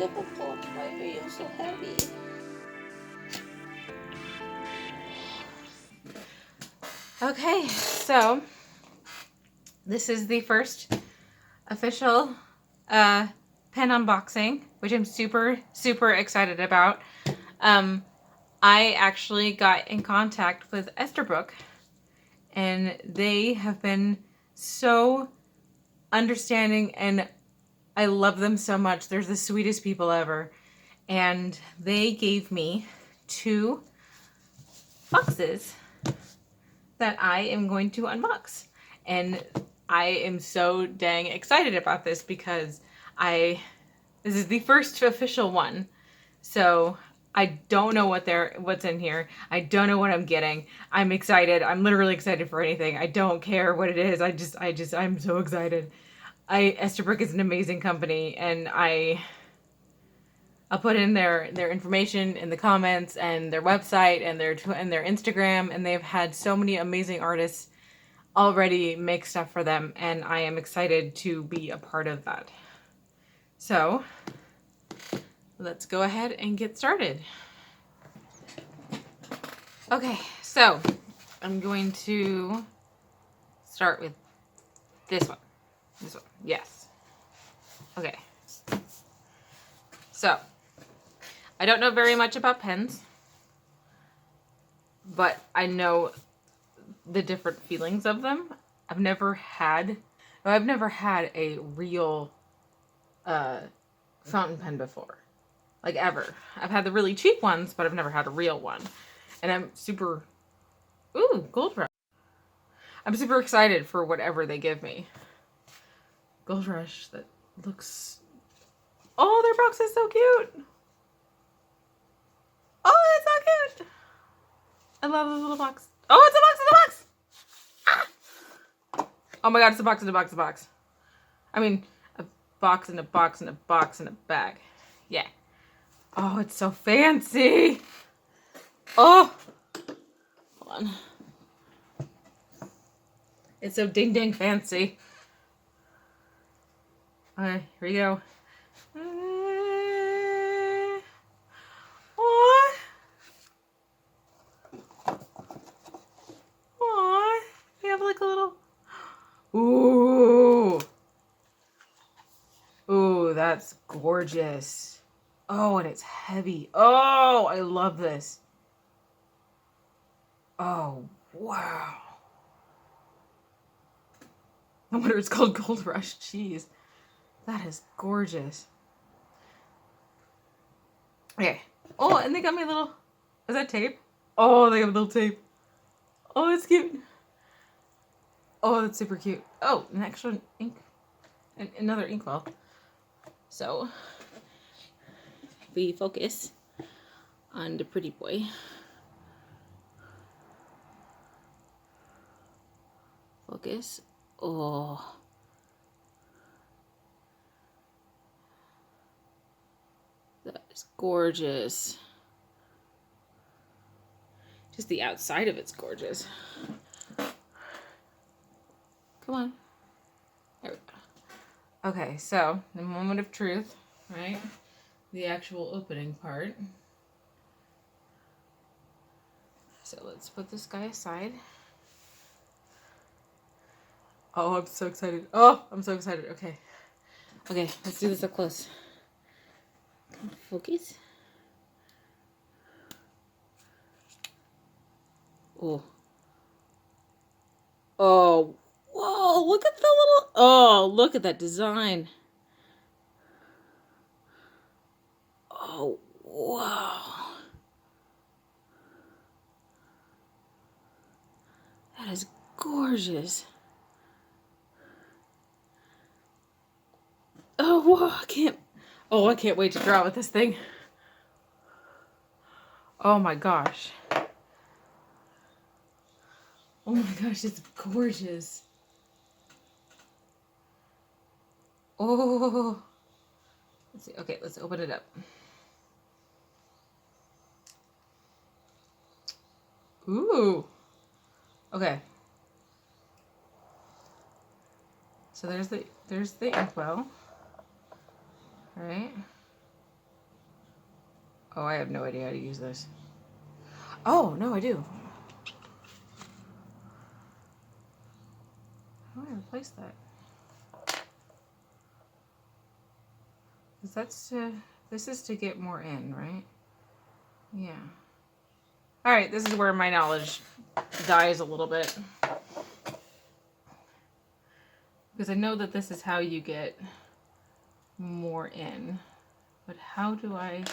difficult. Why are you so heavy? Okay, so this is the first official pen unboxing, which I'm super, super excited about. I actually got in contact with Esterbrook, and they have been so understanding, and I love them so much. They're the sweetest people ever. And they gave me 2 boxes that I am going to unbox. And I am so dang excited about this because this is the first official one. So I don't know what's in here. I don't know what I'm getting. I'm excited. I'm literally excited for anything. I don't care what it is. I'm so excited. Esterbrook is an amazing company, and I'll put in their information in the comments, and their website, and their Instagram, and they've had so many amazing artists already make stuff for them, and I am excited to be a part of that. So let's go ahead and get started. Okay, so I'm going to start with this one. This one, yes. Okay. So, I don't know very much about pens, but I know the different feelings of them. I've never had a real fountain pen before, like ever. I've had the really cheap ones, but I've never had a real one. And I'm super, ooh, Gold Rush. I'm super excited for whatever they give me. Gold Rush, that looks, oh, their box is so cute. Oh, it's so cute. I love this little box. Oh, it's a box in a box. Ah! Oh my god, it's a box in a box in a box. I mean, a box in a box in a box in a bag. Yeah. Oh, it's so fancy. Oh. Hold on. It's so ding dang fancy. Okay, here we go. Aww. We have like a little... Ooh. Ooh, that's gorgeous. Oh, and it's heavy. Oh, I love this. Oh, wow. No wonder it's called Gold Rush. Jeez. That is gorgeous. Okay. Oh, and they got me a little... Is that tape? Oh, they got a little tape. Oh, it's cute. Oh, that's super cute. Oh, an extra ink. Another inkwell. So, we focus on the pretty boy. Focus. Oh. That is gorgeous. Just the outside of it's gorgeous. Come on. There we go. Okay, so the moment of truth, right? The actual opening part. So let's put this guy aside. Oh, I'm so excited. Oh, I'm so excited. Okay. Okay, let's do this up close. Focus. Oh. Oh. Whoa, look at the little... Oh, look at that design. Oh, wow. That is gorgeous. Oh, whoa, I can't wait to draw with this thing. Oh my gosh. Oh my gosh, it's gorgeous. Oh. Let's see. Okay, let's open it up. Ooh. Okay. So there's the inkwell. Right? Oh, I have no idea how to use this. Oh, no, I do. How do I replace that? This is to get more in, right? Yeah. All right, this is where my knowledge dies a little bit. Because I know that this is how you get more in. But how do I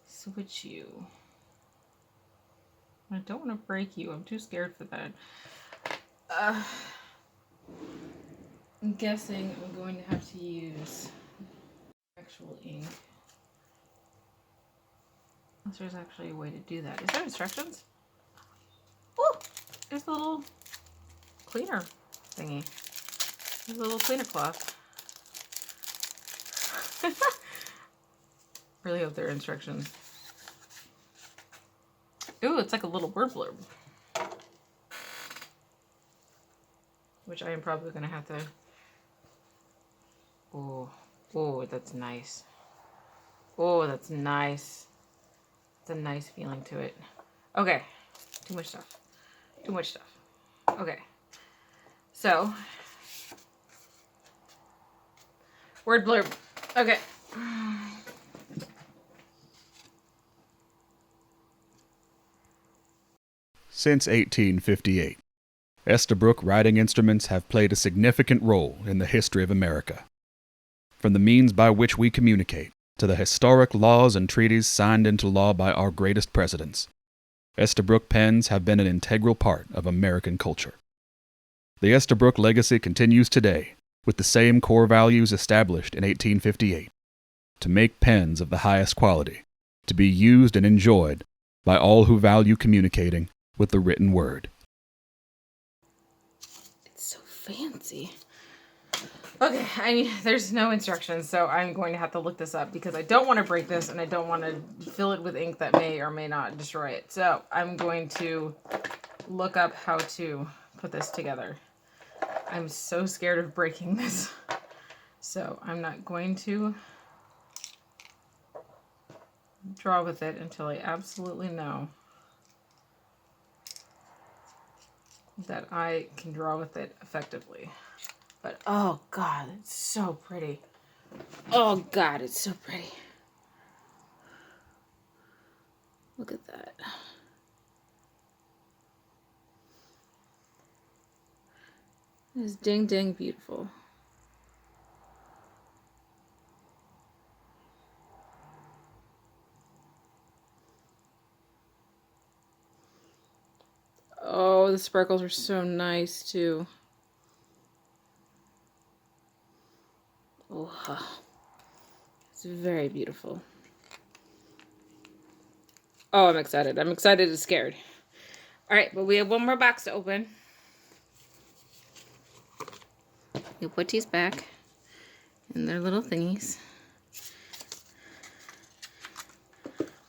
switch you? I don't want to break you. I'm too scared for that. I'm guessing I'm going to have to use actual ink. Unless there's actually a way to do that. Is there instructions? Oh, there's a little cleaner thingy. There's a little cleaner cloth. Really hope there are instructions. Ooh, it's like a little word blurb. Which I am probably going to have to... Oh, that's nice. Oh, that's nice. It's a nice feeling to it. Okay, too much stuff. Too much stuff. Okay, so... Word blurb. Okay. Since 1858, Esterbrook writing instruments have played a significant role in the history of America. From the means by which we communicate to the historic laws and treaties signed into law by our greatest presidents, Esterbrook pens have been an integral part of American culture. The Esterbrook legacy continues today with the same core values established in 1858, to make pens of the highest quality, to be used and enjoyed by all who value communicating with the written word. It's so fancy. Okay, I mean, there's no instructions, so I'm going to have to look this up because I don't want to break this and I don't want to fill it with ink that may or may not destroy it. So I'm going to look up how to put this together. I'm so scared of breaking this. So I'm not going to draw with it until I absolutely know that I can draw with it effectively. But oh God, it's so pretty. Oh God, it's so pretty. Look at that. It's dang dang beautiful. Oh, the sparkles are so nice too. Oh, it's very beautiful. Oh, I'm excited. I'm excited and scared. All right, but we have one more box to open. You put these back in their little thingies.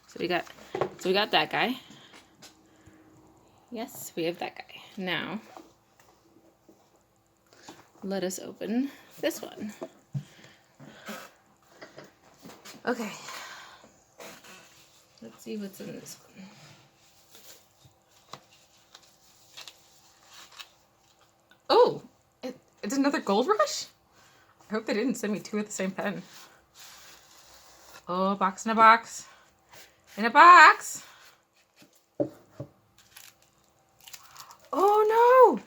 So we got that guy. Yes, we have that guy. Now, let us open this one. Okay. Let's see what's in this one. Oh, it's another Gold Rush? I hope they didn't send me two of the same pen. Oh, box in a box. In a box. Oh,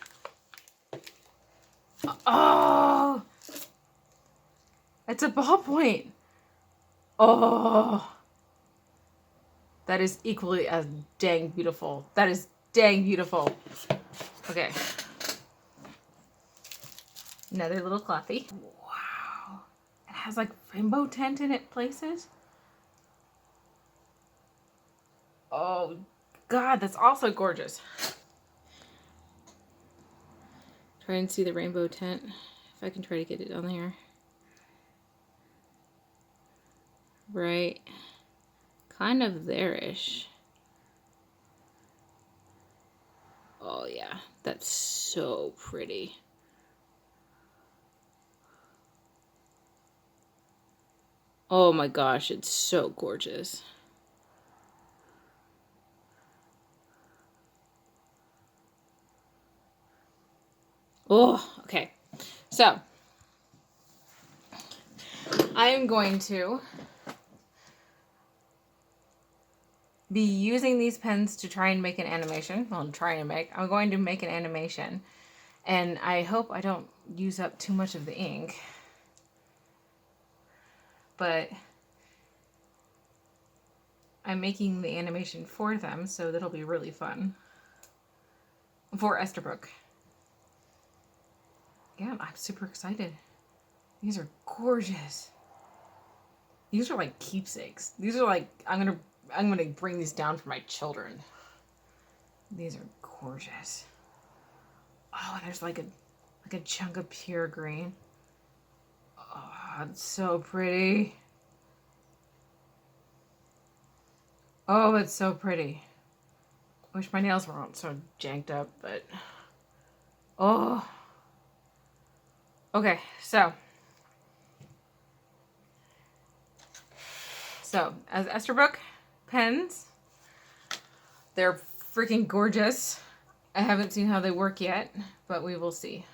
no. Oh. It's a ballpoint. Oh. That is equally as dang beautiful. That is dang beautiful. Okay. Another little clothy. Wow. It has like rainbow tint in it places. Oh, God, that's also gorgeous. Try and see the rainbow tint. If I can try to get it on there. Right. Kind of there-ish. Oh, yeah. That's so pretty. Oh my gosh, it's so gorgeous. Oh, okay. So, I am going to be using these pens to try and make an animation. Well, I'm going to make an animation. And I hope I don't use up too much of the ink. But I'm making the animation for them, so that'll be really fun. For Esterbrook. Yeah, I'm super excited. These are gorgeous. These are like keepsakes. These are like, I'm gonna bring these down for my children. These are gorgeous. Oh, and there's like a chunk of pure green. Oh, it's so pretty. Oh, it's so pretty. Wish my nails weren't so janked up, but oh. Okay, so as Esterbrook pens, they're freaking gorgeous. I haven't seen how they work yet, but we will see.